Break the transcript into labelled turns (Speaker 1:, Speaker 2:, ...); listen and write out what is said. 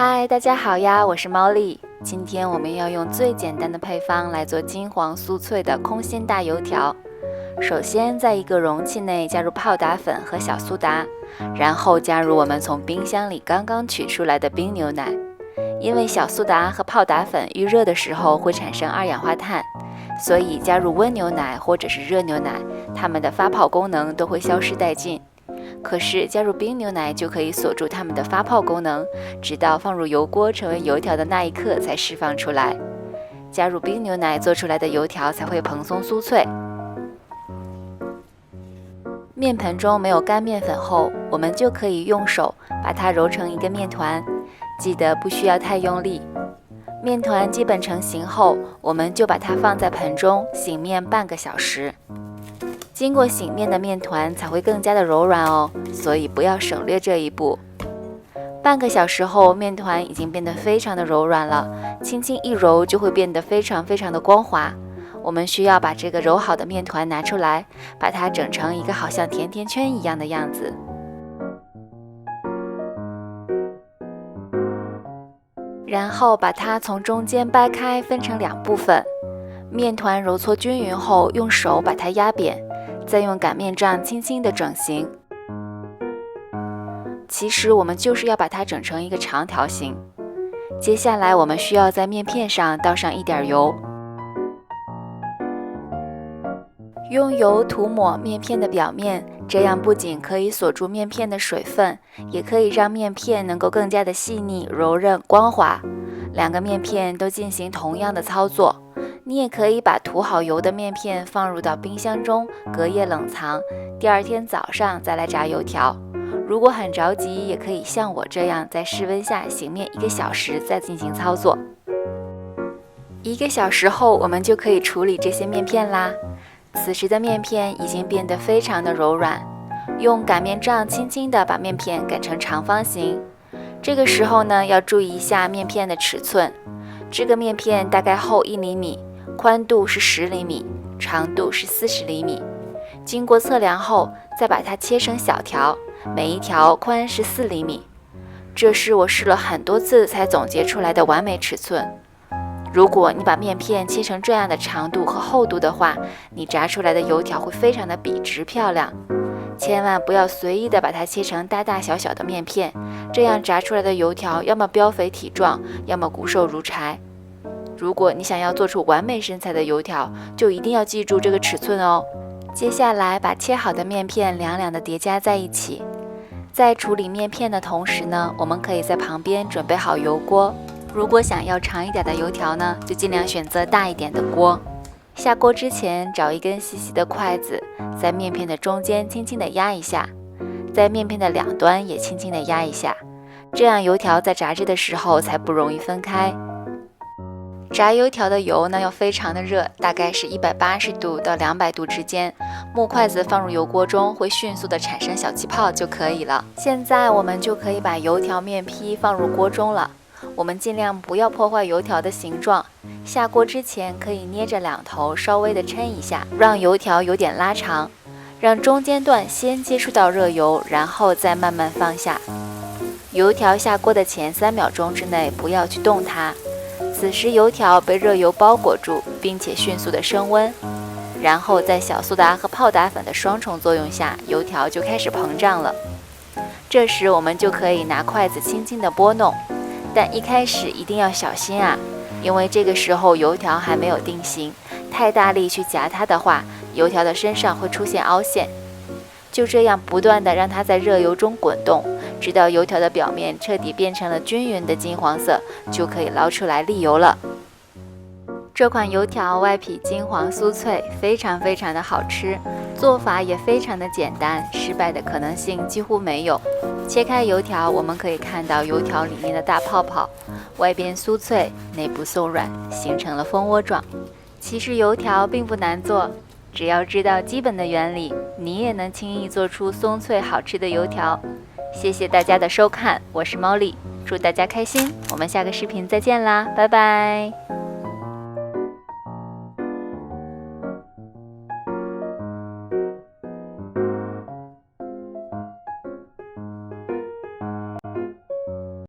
Speaker 1: 嗨，大家好呀，我是猫丽。今天我们要用最简单的配方来做金黄酥脆的空心大油条。首先，在一个容器内加入泡打粉和小苏打，然后加入我们从冰箱里刚刚取出来的冰牛奶。因为小苏打和泡打粉遇热的时候会产生二氧化碳，所以加入温牛奶或者是热牛奶，它们的发泡功能都会消失殆尽。可是加入冰牛奶就可以锁住它们的发泡功能，直到放入油锅成为油条的那一刻才释放出来。加入冰牛奶做出来的油条才会蓬松酥脆。面盆中没有干面粉后，我们就可以用手把它揉成一个面团，记得不需要太用力。面团基本成型后，我们就把它放在盆中醒面半个小时。经过醒面的面团才会更加的柔软哦，所以不要省略这一步。半个小时后，面团已经变得非常的柔软了，轻轻一揉就会变得非常的光滑。我们需要把这个揉好的面团拿出来，把它整成一个好像甜甜圈一样的样子。然后把它从中间掰开，分成两部分。面团揉搓均匀后，用手把它压扁，再用擀面杖轻轻地整形。其实我们就是要把它整成一个长条形。接下来我们需要在面片上倒上一点油，用油涂抹面片的表面，这样不仅可以锁住面片的水分，也可以让面片能够更加的细腻、柔韧、光滑。两个面片都进行同样的操作。你也可以把涂好油的面片放入到冰箱中，隔夜冷藏，第二天早上再来炸油条。如果很着急，也可以像我这样在室温下醒面1个小时再进行操作。1个小时后，我们就可以处理这些面片啦。此时的面片已经变得非常的柔软，用擀面杖轻轻地把面片擀成长方形。这个时候呢，要注意一下面片的尺寸。这个面片大概厚1厘米，宽度是10厘米，长度是40厘米。经过测量后，再把它切成小条，每一条宽是4厘米。这是我试了很多次才总结出来的完美尺寸。如果你把面片切成这样的长度和厚度的话，你炸出来的油条会非常的笔直漂亮。千万不要随意的把它切成大大小小的面片，这样炸出来的油条要么膘肥体壮，要么骨瘦如柴。如果你想要做出完美身材的油条，就一定要记住这个尺寸哦。接下来把切好的面片两两的叠加在一起。在处理面片的同时呢，我们可以在旁边准备好油锅。如果想要长一点的油条呢，就尽量选择大一点的锅。下锅之前，找一根细细的筷子，在面片的中间轻轻地压一下，在面片的两端也轻轻地压一下，这样油条在炸制的时候才不容易分开。炸油条的油呢要非常的热，大概是180度到200度之间。木筷子放入油锅中，会迅速的产生小气泡就可以了。现在我们就可以把油条面坯放入锅中了。我们尽量不要破坏油条的形状。下锅之前可以捏着两头稍微的抻一下，让油条有点拉长，让中间段先接触到热油，然后再慢慢放下。油条下锅的前3秒钟之内不要去动它，此时油条被热油包裹住，并且迅速的升温。然后在小苏打和泡打粉的双重作用下，油条就开始膨胀了。这时我们就可以拿筷子轻轻的拨弄，但一开始一定要小心啊，因为这个时候油条还没有定型，太大力去夹它的话，油条的身上会出现凹陷。就这样不断的让它在热油中滚动，直到油条的表面彻底变成了均匀的金黄色，就可以捞出来沥油了。这款油条外皮金黄酥脆，非常的好吃，做法也非常的简单，失败的可能性几乎没有。切开油条，我们可以看到油条里面的大泡泡，外边酥脆，内部松软，形成了蜂窝状。其实油条并不难做，只要知道基本的原理，你也能轻易做出松脆好吃的油条。谢谢大家的收看，我是猫丽，祝大家开心，我们下个视频再见啦，拜拜。